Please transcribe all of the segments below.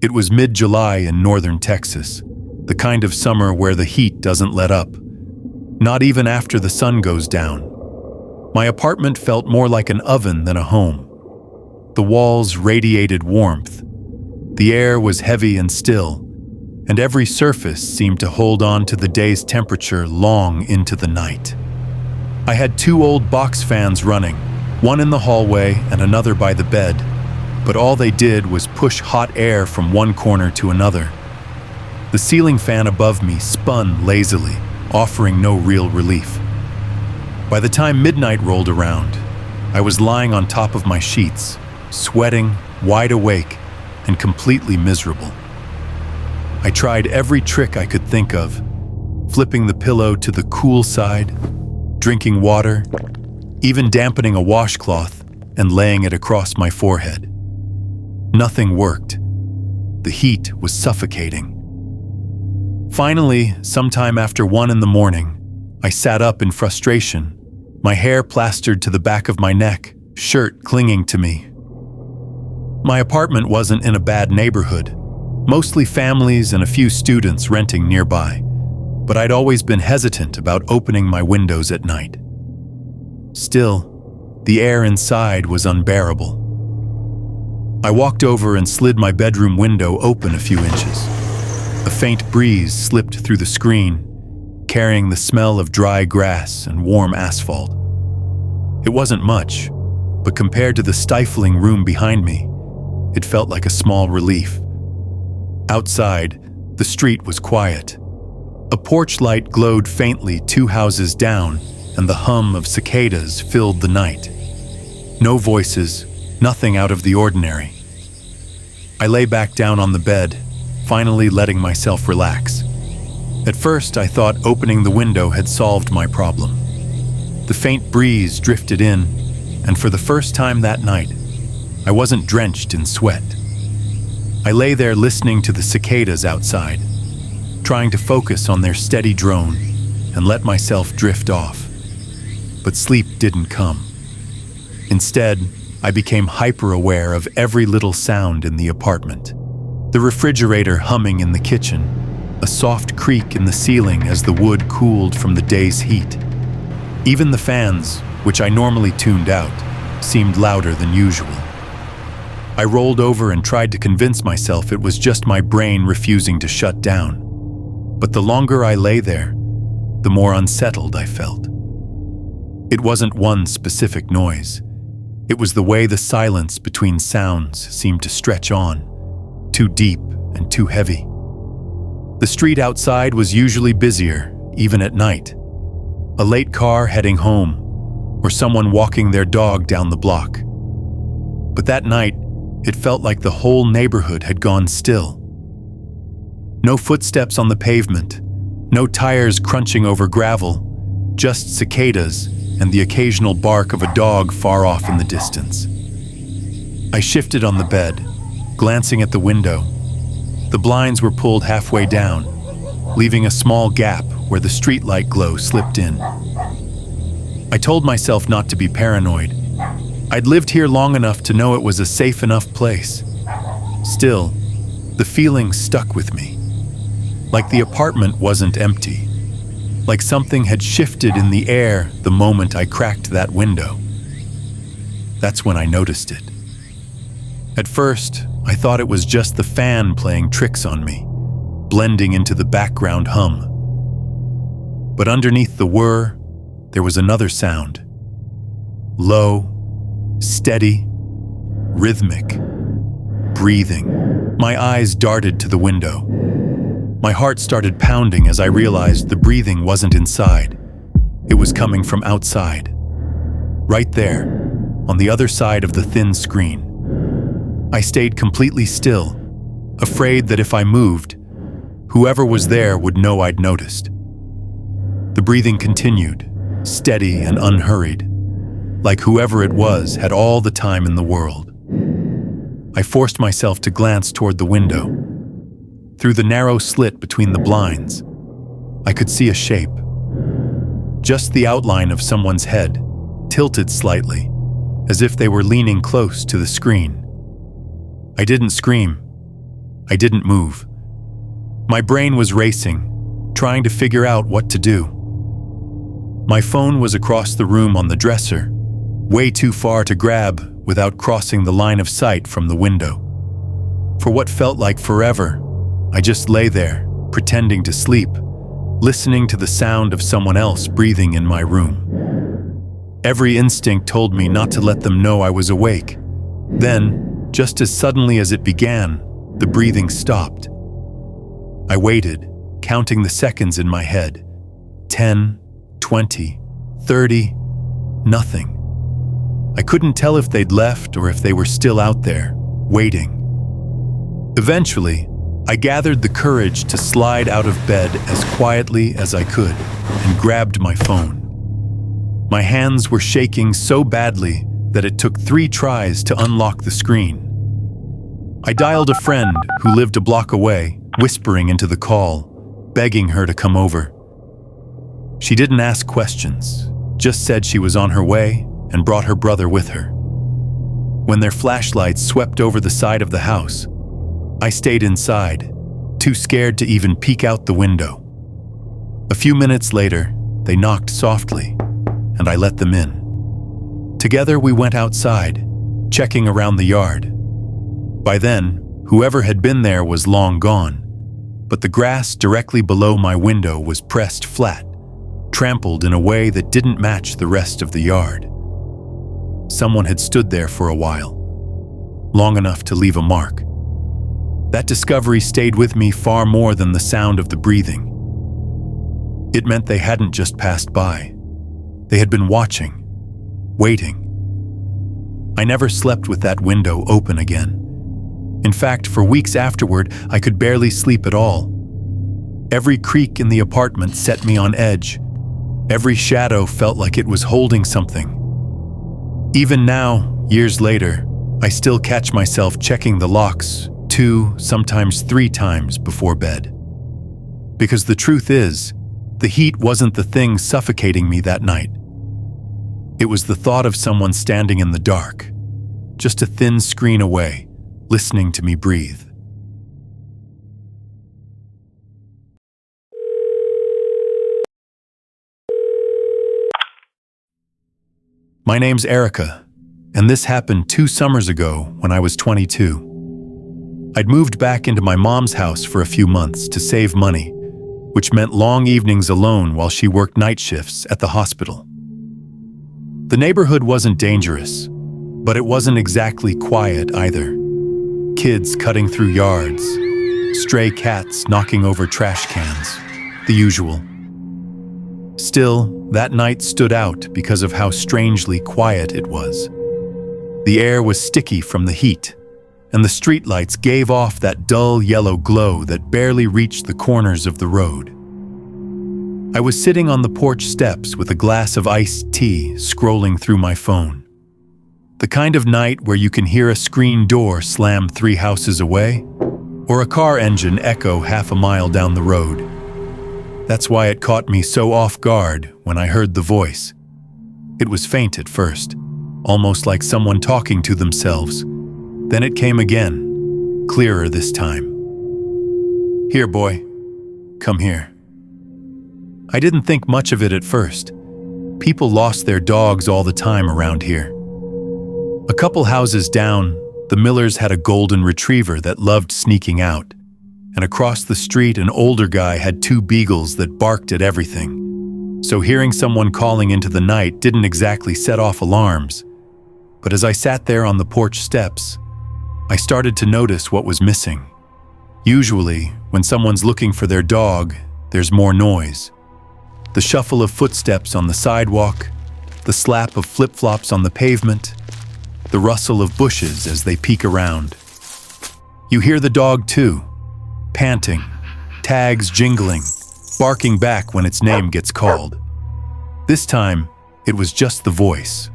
It was mid-July in northern Texas, the kind of summer where the heat doesn't let up, not even after the sun goes down. My apartment felt more like an oven than a home. The walls radiated warmth. The air was heavy and still, and every surface seemed to hold on to the day's temperature long into the night. I had 2 old box fans running, one in the hallway and another by the bed, but all they did was push hot air from one corner to another. The ceiling fan above me spun lazily, offering no real relief. By the time midnight rolled around, I was lying on top of my sheets, sweating, wide awake, and completely miserable. I tried every trick I could think of, flipping the pillow to the cool side, drinking water, even dampening a washcloth and laying it across my forehead. Nothing worked. The heat was suffocating. Finally, sometime after 1 in the morning, I sat up in frustration, my hair plastered to the back of my neck, shirt clinging to me. My apartment wasn't in a bad neighborhood, mostly families and a few students renting nearby, but I'd always been hesitant about opening my windows at night. Still, the air inside was unbearable. I walked over and slid my bedroom window open a few inches. A faint breeze slipped through the screen, carrying the smell of dry grass and warm asphalt. It wasn't much, but compared to the stifling room behind me, it felt like a small relief. Outside, the street was quiet. A porch light glowed faintly 2 houses down, and the hum of cicadas filled the night. No voices, nothing out of the ordinary. I lay back down on the bed, finally letting myself relax. At first, I thought opening the window had solved my problem. The faint breeze drifted in, and for the first time that night, I wasn't drenched in sweat. I lay there listening to the cicadas outside, trying to focus on their steady drone and let myself drift off. But sleep didn't come. Instead, I became hyper-aware of every little sound in the apartment. The refrigerator humming in the kitchen, a soft creak in the ceiling as the wood cooled from the day's heat. Even the fans, which I normally tuned out, seemed louder than usual. I rolled over and tried to convince myself it was just my brain refusing to shut down. But the longer I lay there, the more unsettled I felt. It wasn't one specific noise. It was the way the silence between sounds seemed to stretch on, too deep and too heavy. The street outside was usually busier, even at night. A late car heading home, or someone walking their dog down the block. But that night, it felt like the whole neighborhood had gone still. No footsteps on the pavement, no tires crunching over gravel, just cicadas and the occasional bark of a dog far off in the distance. I shifted on the bed, glancing at the window. The blinds were pulled halfway down, leaving a small gap where the streetlight glow slipped in. I told myself not to be paranoid. I'd lived here long enough to know it was a safe enough place. Still, the feeling stuck with me. Like the apartment wasn't empty. Like something had shifted in the air the moment I cracked that window. That's when I noticed it. At first, I thought it was just the fan playing tricks on me, blending into the background hum. But underneath the whir, there was another sound. Low, steady, rhythmic, breathing. My eyes darted to the window. My heart started pounding as I realized the breathing wasn't inside. It was coming from outside. Right there, on the other side of the thin screen. I stayed completely still, afraid that if I moved, whoever was there would know I'd noticed. The breathing continued, steady and unhurried, like whoever it was had all the time in the world. I forced myself to glance toward the window. Through the narrow slit between the blinds, I could see a shape. Just the outline of someone's head, tilted slightly, as if they were leaning close to the screen. I didn't scream. I didn't move. My brain was racing, trying to figure out what to do. My phone was across the room on the dresser, way too far to grab without crossing the line of sight from the window. For what felt like forever, I just lay there, pretending to sleep, listening to the sound of someone else breathing in my room. Every instinct told me not to let them know I was awake. Then, just as suddenly as it began, the breathing stopped. I waited, counting the seconds in my head. 10, 20, 30, nothing. I couldn't tell if they'd left or if they were still out there, waiting. Eventually, I gathered the courage to slide out of bed as quietly as I could and grabbed my phone. My hands were shaking so badly that it took 3 tries to unlock the screen. I dialed a friend who lived a block away, whispering into the call, begging her to come over. She didn't ask questions, just said she was on her way and brought her brother with her. When their flashlights swept over the side of the house, I stayed inside, too scared to even peek out the window. A few minutes later, they knocked softly, and I let them in. Together we went outside, checking around the yard. By then, whoever had been there was long gone, but the grass directly below my window was pressed flat, trampled in a way that didn't match the rest of the yard. Someone had stood there for a while, long enough to leave a mark. That discovery stayed with me far more than the sound of the breathing. It meant they hadn't just passed by. They had been watching, waiting. I never slept with that window open again. In fact, for weeks afterward, I could barely sleep at all. Every creak in the apartment set me on edge. Every shadow felt like it was holding something. Even now, years later, I still catch myself checking the locks 2, sometimes 3 times before bed. Because the truth is, the heat wasn't the thing suffocating me that night. It was the thought of someone standing in the dark, just a thin screen away, listening to me breathe. My name's Erica, and this happened 2 summers ago when I was 22. I'd moved back into my mom's house for a few months to save money, which meant long evenings alone while she worked night shifts at the hospital. The neighborhood wasn't dangerous, but it wasn't exactly quiet either. Kids cutting through yards, stray cats knocking over trash cans, the usual. Still, that night stood out because of how strangely quiet it was. The air was sticky from the heat, and the streetlights gave off that dull yellow glow that barely reached the corners of the road. I was sitting on the porch steps with a glass of iced tea scrolling through my phone. The kind of night where you can hear a screen door slam 3 houses away, or a car engine echo half a mile down the road. That's why it caught me so off guard when I heard the voice. It was faint at first, almost like someone talking to themselves. Then it came again, clearer this time. "Here, boy. Come here." I didn't think much of it at first. People lost their dogs all the time around here. A couple houses down, the Millers had a golden retriever that loved sneaking out, and across the street an older guy had 2 beagles that barked at everything. So hearing someone calling into the night didn't exactly set off alarms. But as I sat there on the porch steps, I started to notice what was missing. Usually, when someone's looking for their dog, there's more noise. The shuffle of footsteps on the sidewalk, the slap of flip-flops on the pavement, the rustle of bushes as they peek around. You hear the dog too, panting, tags jingling, barking back when its name gets called. This time, it was just the voice,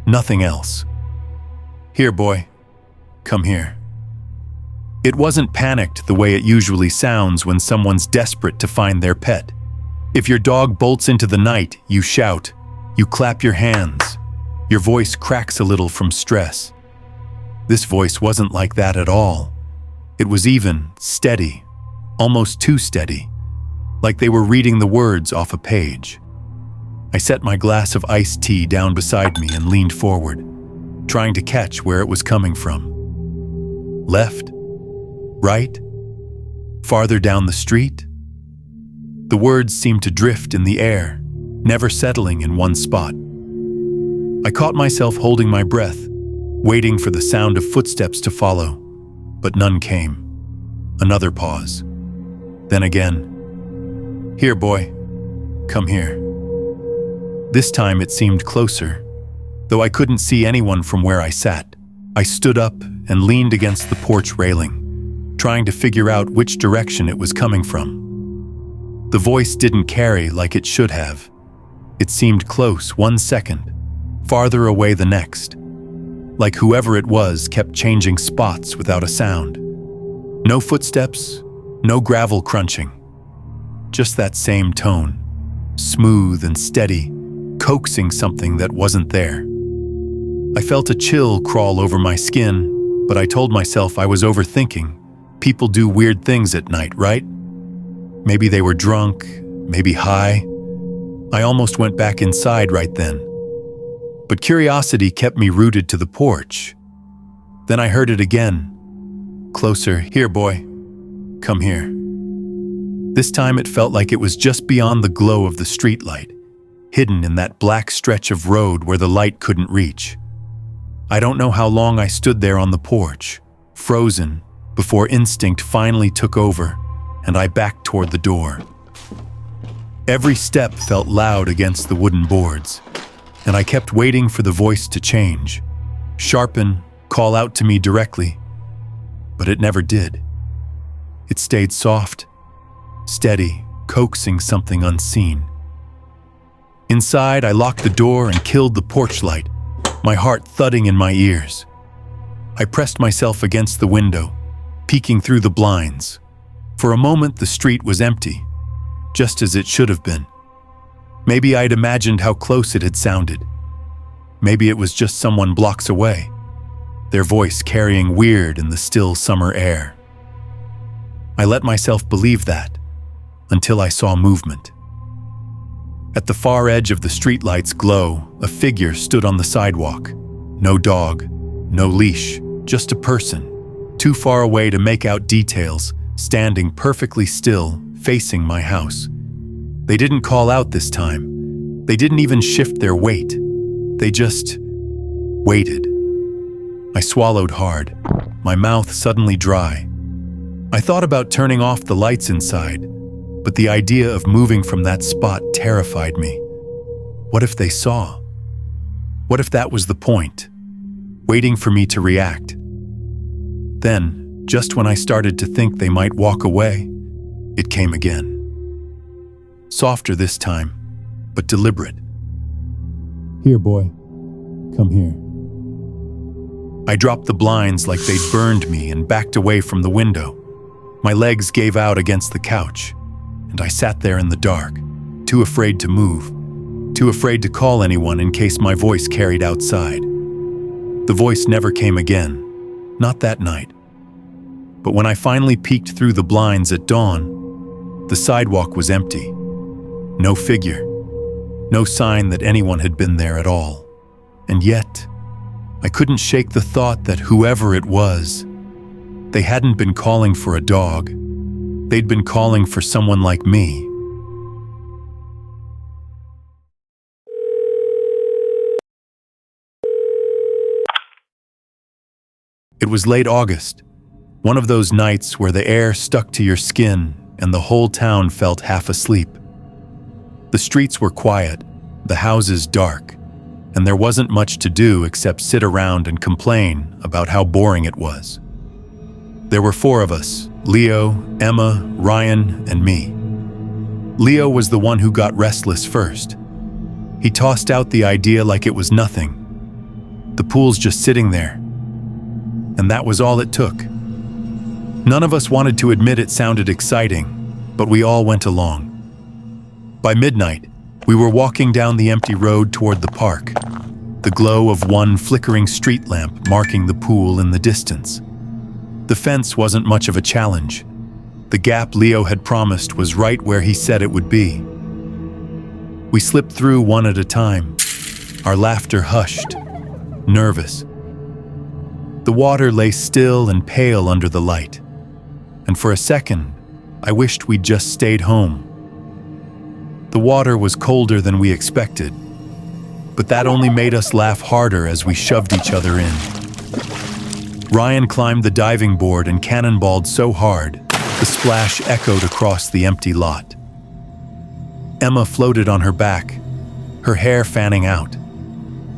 nothing else. "Here, boy. Come here." It wasn't panicked the way it usually sounds when someone's desperate to find their pet. If your dog bolts into the night, you shout, you clap your hands, your voice cracks a little from stress. This voice wasn't like that at all. It was even, steady, almost too steady, like they were reading the words off a page. I set my glass of iced tea down beside me and leaned forward, trying to catch where it was coming from. Left? Right? Farther down the street? The words seemed to drift in the air, never settling in one spot. I caught myself holding my breath, waiting for the sound of footsteps to follow, but none came. Another pause. Then again. "Here, boy. Come here." This time it seemed closer, though I couldn't see anyone from where I sat. I stood up and leaned against the porch railing, trying to figure out which direction it was coming from. The voice didn't carry like it should have. It seemed close 1 second, farther away the next, like whoever it was kept changing spots without a sound. No footsteps, no gravel crunching. Just that same tone, smooth and steady, coaxing something that wasn't there. I felt a chill crawl over my skin, but I told myself I was overthinking. People do weird things at night, right? Maybe they were drunk, maybe high. I almost went back inside right then. But curiosity kept me rooted to the porch. Then I heard it again. Closer. "Here, boy. Come here." This time it felt like it was just beyond the glow of the streetlight, hidden in that black stretch of road where the light couldn't reach. I don't know how long I stood there on the porch, frozen, before instinct finally took over and I backed toward the door. Every step felt loud against the wooden boards, and I kept waiting for the voice to change, sharpen, call out to me directly, but it never did. It stayed soft, steady, coaxing something unseen. Inside, I locked the door and killed the porch light, my heart thudding in my ears. I pressed myself against the window, peeking through the blinds. For a moment, the street was empty, just as it should have been. Maybe I'd imagined how close it had sounded. Maybe it was just someone blocks away, their voice carrying weird in the still summer air. I let myself believe that, until I saw movement. At the far edge of the streetlight's glow, a figure stood on the sidewalk. No dog, no leash, just a person, too far away to make out details, standing perfectly still, facing my house. They didn't call out this time. They didn't even shift their weight. They just waited. I swallowed hard, my mouth suddenly dry. I thought about turning off the lights inside, but the idea of moving from that spot terrified me. What if they saw? What if that was the point? Waiting for me to react. Then, just when I started to think they might walk away, it came again. Softer this time, but deliberate. "Here, boy. Come here." I dropped the blinds like they'd burned me and backed away from the window. My legs gave out against the couch, and I sat there in the dark, too afraid to move, too afraid to call anyone in case my voice carried outside. The voice never came again, not that night. But when I finally peeked through the blinds at dawn, the sidewalk was empty. No figure, no sign that anyone had been there at all. And yet, I couldn't shake the thought that whoever it was, they hadn't been calling for a dog. They'd been calling for someone like me. It was late August, one of those nights where the air stuck to your skin and the whole town felt half asleep. The streets were quiet, the houses dark, and there wasn't much to do except sit around and complain about how boring it was. There were 4 of us, Leo, Emma, Ryan, and me. Leo was the one who got restless first. He tossed out the idea like it was nothing. The pool's just sitting there. And that was all it took. None of us wanted to admit it sounded exciting, but we all went along. By midnight, we were walking down the empty road toward the park, the glow of one flickering street lamp marking the pool in the distance. The fence wasn't much of a challenge. The gap Leo had promised was right where he said it would be. We slipped through one at a time, our laughter hushed, nervous. The water lay still and pale under the light, and for a second, I wished we'd just stayed home. The water was colder than we expected, but that only made us laugh harder as we shoved each other in. Ryan climbed the diving board and cannonballed so hard, the splash echoed across the empty lot. Emma floated on her back, her hair fanning out,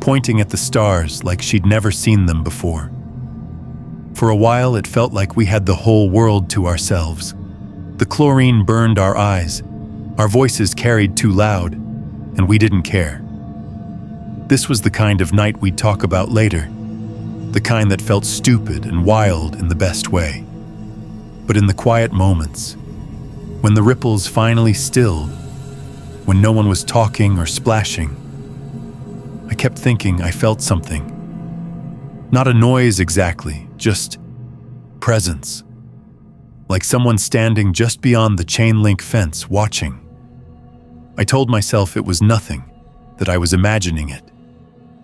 pointing at the stars like she'd never seen them before. For a while, it felt like we had the whole world to ourselves. The chlorine burned our eyes, our voices carried too loud, and we didn't care. This was the kind of night we'd talk about later, the kind that felt stupid and wild in the best way. But in the quiet moments, when the ripples finally stilled, when no one was talking or splashing, I kept thinking I felt something. Not a noise exactly, just presence. Like someone standing just beyond the chain-link fence watching. I told myself it was nothing, that I was imagining it.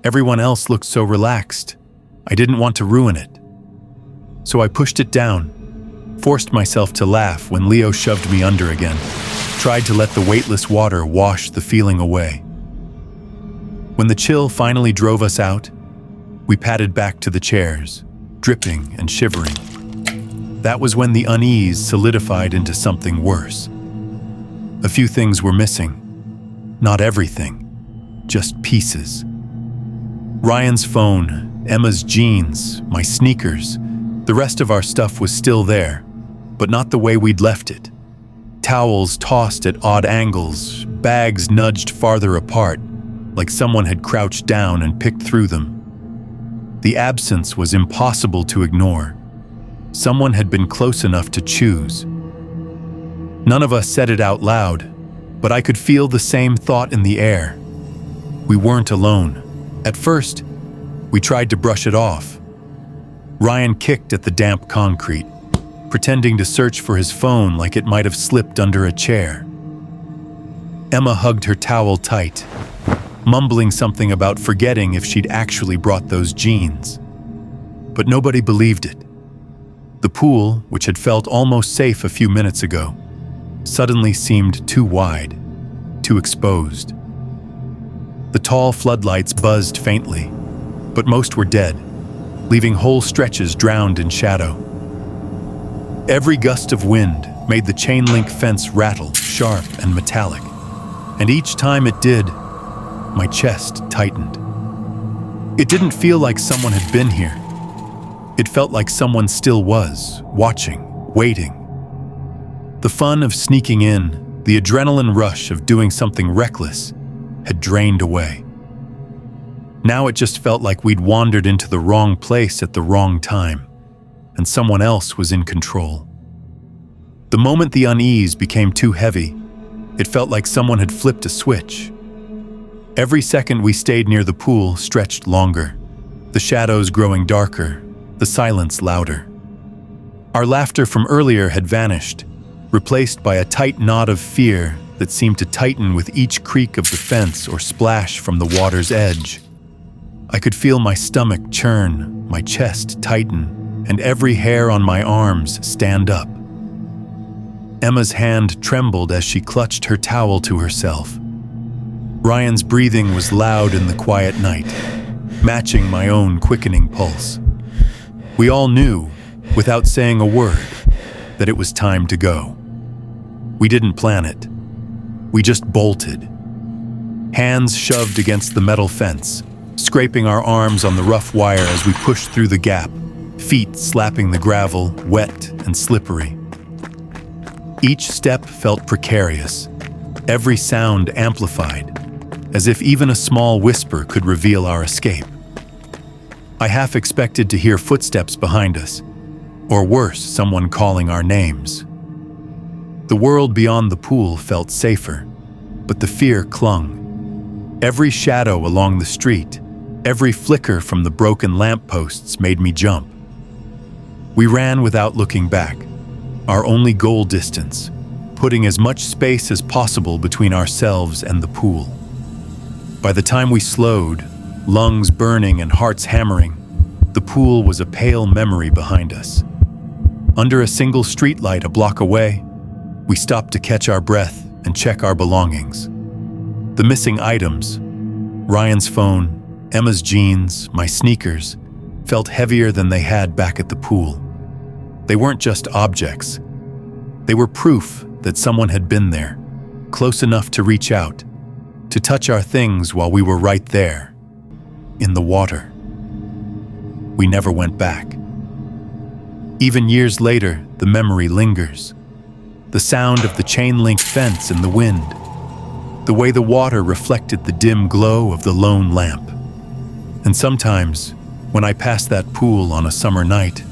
Everyone else looked so relaxed. I didn't want to ruin it. So I pushed it down, forced myself to laugh when Leo shoved me under again, tried to let the weightless water wash the feeling away. When the chill finally drove us out, we padded back to the chairs, dripping and shivering. That was when the unease solidified into something worse. A few things were missing. Not everything, just pieces. Ryan's phone, Emma's jeans, my sneakers, the rest of our stuff was still there, but not the way we'd left it. Towels tossed at odd angles, bags nudged farther apart, like someone had crouched down and picked through them. The absence was impossible to ignore. Someone had been close enough to choose. None of us said it out loud, but I could feel the same thought in the air. We weren't alone. At first, we tried to brush it off. Ryan kicked at the damp concrete, pretending to search for his phone like it might have slipped under a chair. Emma hugged her towel tight, mumbling something about forgetting if she'd actually brought those jeans. But nobody believed it. The pool, which had felt almost safe a few minutes ago, suddenly seemed too wide, too exposed. The tall floodlights buzzed faintly, but most were dead, leaving whole stretches drowned in shadow. Every gust of wind made the chain-link fence rattle, sharp and metallic, and each time it did, my chest tightened. It didn't feel like someone had been here. It felt like someone still was, watching, waiting. The fun of sneaking in, the adrenaline rush of doing something reckless, had drained away. Now it just felt like we'd wandered into the wrong place at the wrong time, and someone else was in control. The moment the unease became too heavy, it felt like someone had flipped a switch. Every second we stayed near the pool stretched longer, the shadows growing darker, the silence louder. Our laughter from earlier had vanished, replaced by a tight knot of fear that seemed to tighten with each creak of the fence or splash from the water's edge. I could feel my stomach churn, my chest tighten, and every hair on my arms stand up. Emma's hand trembled as she clutched her towel to herself. Ryan's breathing was loud in the quiet night, matching my own quickening pulse. We all knew, without saying a word, that it was time to go. We didn't plan it. We just bolted. Hands shoved against the metal fence, scraping our arms on the rough wire as we pushed through the gap, feet slapping the gravel, wet and slippery. Each step felt precarious, every sound amplified, as if even a small whisper could reveal our escape. I half expected to hear footsteps behind us, or worse, someone calling our names. The world beyond the pool felt safer, but the fear clung. Every shadow along the street, every flicker from the broken lampposts made me jump. We ran without looking back, our only goal distance, putting as much space as possible between ourselves and the pool. By the time we slowed, lungs burning and hearts hammering, the pool was a pale memory behind us. Under a single streetlight a block away, we stopped to catch our breath and check our belongings. The missing items, Ryan's phone, Emma's jeans, my sneakers, felt heavier than they had back at the pool. They weren't just objects. They were proof that someone had been there, close enough to reach out, to touch our things while we were right there, in the water. We never went back. Even years later, the memory lingers. The sound of the chain-link fence in the wind, the way the water reflected the dim glow of the lone lamp. And sometimes, when I pass that pool on a summer night,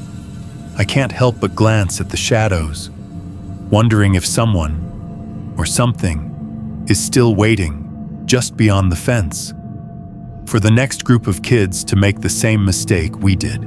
I can't help but glance at the shadows, wondering if someone or something is still waiting just beyond the fence for the next group of kids to make the same mistake we did.